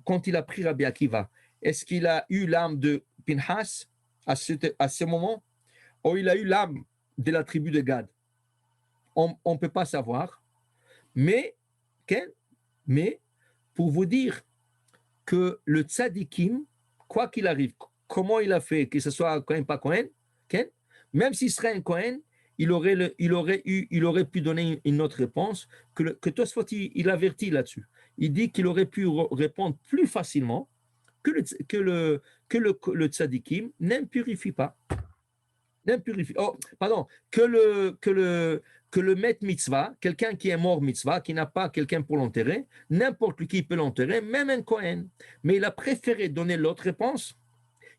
quand il a pris Rabbi Akiva. Est-ce qu'il a eu l'âme de Pinhas à ce moment, ou il a eu l'âme de la tribu de Gad? On ne peut pas savoir. Mais pour vous dire que le tzadikim, quoi qu'il arrive, comment il a fait, que ce soit Cohen, pas Cohen, même s'il serait un Cohen, il aurait pu donner une autre réponse que Tosfot il avertit là-dessus. Il dit qu'il aurait pu répondre plus facilement que le tzadikim n'impurifie pas. Que le maître mitzvah, quelqu'un qui est mort mitzvah, qui n'a pas quelqu'un pour l'enterrer, n'importe qui peut l'enterrer, même un Kohen. Mais il a préféré donner l'autre réponse,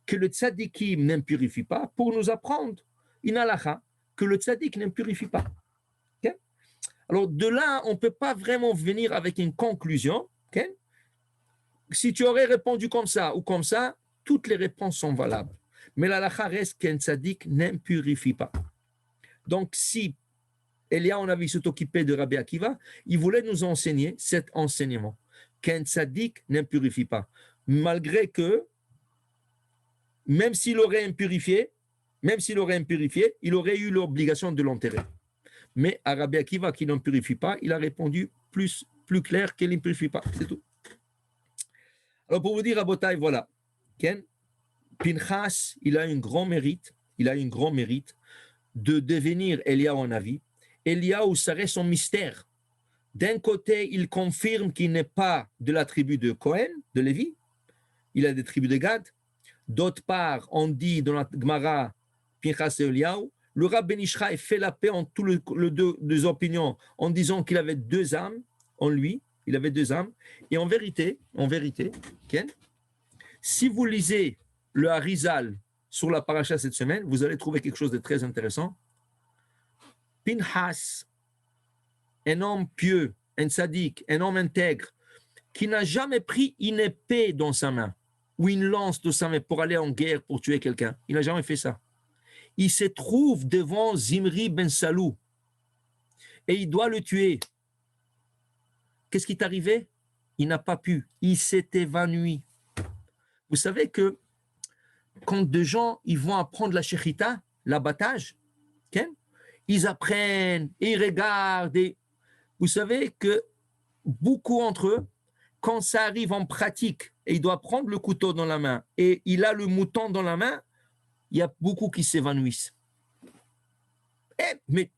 que le tzadikim n'impurifie pas, pour nous apprendre, in halacha, que le tzadik n'impurifie pas. Okay? Alors de là, on ne peut pas vraiment venir avec une conclusion. Okay? Si tu aurais répondu comme ça ou comme ça, toutes les réponses sont valables. Mais la halakha reste qu'un tzaddik n'impurifie pas. Donc, si Eliyahu Hanavi s'est occupé de Rabbi Akiva, il voulait nous enseigner cet enseignement, qu'un tzaddik n'impurifie pas. Malgré que, même s'il aurait impurifié, il aurait eu l'obligation de l'enterrer. Mais à Rabbi Akiva qui n'impurifie pas, il a répondu plus clair qu'il n'impurifie pas. C'est tout. Alors, pour vous dire, Rabotai, voilà. Ken, Pinchas, il a un grand mérite de devenir Eliyahu Hanavi. Eliyahu, ça reste son mystère. D'un côté, il confirme qu'il n'est pas de la tribu de Cohen, de Lévi. Il a des tribus de Gad. D'autre part, on dit dans la Gemara, Pinchas et Eliyahu, le Rav Ben Ishra fait la paix entre les deux opinions en disant qu'il avait deux âmes en lui. Il avait deux âmes. Et en vérité, Ken, si vous lisez le Harizal sur la paracha cette semaine, vous allez trouver quelque chose de très intéressant. Pinhas, un homme pieux, un tzaddik, un homme intègre, qui n'a jamais pris une épée dans sa main ou une lance dans sa main pour aller en guerre, pour tuer quelqu'un. Il n'a jamais fait ça. Il se trouve devant Zimri ben Salou et il doit le tuer. Qu'est-ce qui est arrivé? Il n'a pas pu. Il s'est évanoui. Vous savez que quand des gens ils vont apprendre la shechita, l'abattage, okay? Ils apprennent, et ils regardent. Et vous savez que beaucoup d'entre eux, quand ça arrive en pratique, et il doit prendre le couteau dans la main, et il a le mouton dans la main, il y a beaucoup qui s'évanouissent. Mais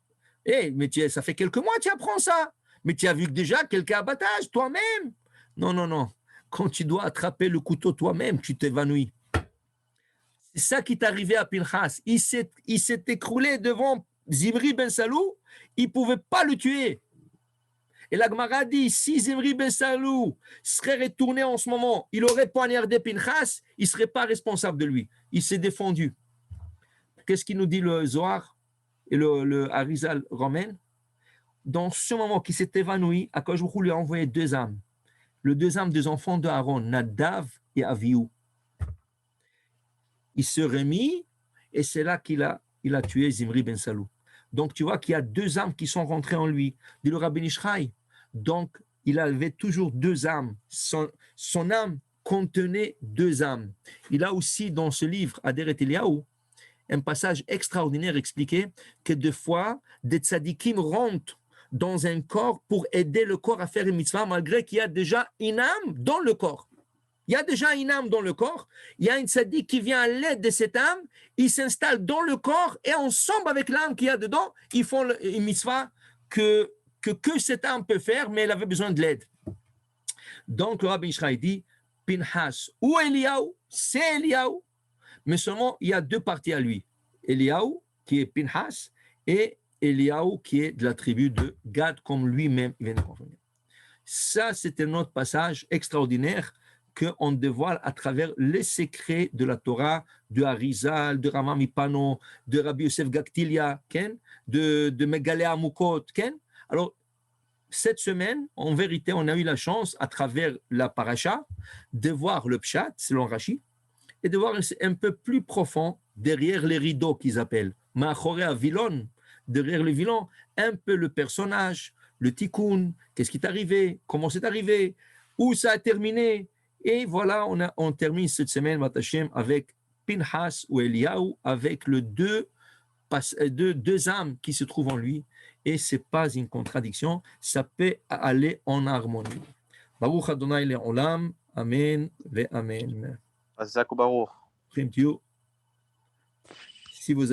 ça fait quelques mois que tu apprends ça. Mais tu as vu que déjà quelqu'un abattage toi-même. Non. Quand tu dois attraper le couteau toi-même, tu t'évanouis. C'est ça qui est arrivé à Pinchas. Il s'est écroulé devant Zimri ben Salou. Il ne pouvait pas le tuer. Et la Gemara dit, si Zimri ben Salou serait retourné en ce moment, il aurait poignardé Pinchas, il ne serait pas responsable de lui. Il s'est défendu. Qu'est-ce qu'il nous dit le Zohar et le Harizal romain? Dans ce moment qu'il s'est évanoui, Akadosh Baruch Hu lui a envoyé deux âmes. Les deux âmes des enfants de Aaron, Nadav et Avihu. Il se remit et c'est là qu'il a tué Zimri ben Salou. Donc tu vois qu'il y a deux âmes qui sont rentrées en lui. Dit le Rabbi Ishraï. Donc il avait toujours deux âmes. Son âme contenait deux âmes. Il a aussi dans ce livre, Aderet Eliyahu, un passage extraordinaire expliqué que des fois, des tzadikim rentrent dans un corps pour aider le corps à faire une mitzvah, malgré qu'il y a déjà une âme dans le corps. Il y a déjà une âme dans le corps, il y a une tzaddik qui vient à l'aide de cette âme, il s'installe dans le corps et ensemble avec l'âme qu'il y a dedans, ils font une mitzvah que cette âme peut faire, mais elle avait besoin de l'aide. Donc, le Rabbi Israël dit Pinhas ou Eliaou, c'est Eliaou, mais seulement il y a deux parties à lui. Eliaou, qui est Pinhas, et Eliaou, qui est de la tribu de Gad, comme lui-même vient de confirmer. Ça, c'était notre passage extraordinaire qu'on dévoile à travers les secrets de la Torah, de Harizal, de Rama Mipano, de Rabbi Yosef Gaktilia, de Megalé Amukot. Alors, cette semaine, en vérité, on a eu la chance, à travers la paracha, de voir le pshat, selon Rashi, et de voir un peu plus profond, derrière les rideaux qu'ils appellent, Ma'achoré Avilon, derrière le violon, un peu le personnage, le tikkun, qu'est-ce qui est arrivé, comment c'est arrivé, où ça a terminé. Et voilà, on termine cette semaine, Matachem, avec Pinhas ou Eliaou, avec les deux âmes qui se trouvent en lui. Et ce n'est pas une contradiction, ça peut aller en harmonie. Baruch Adonai le'olam, Amen ve Amen. Baruch. Thank you. Si vous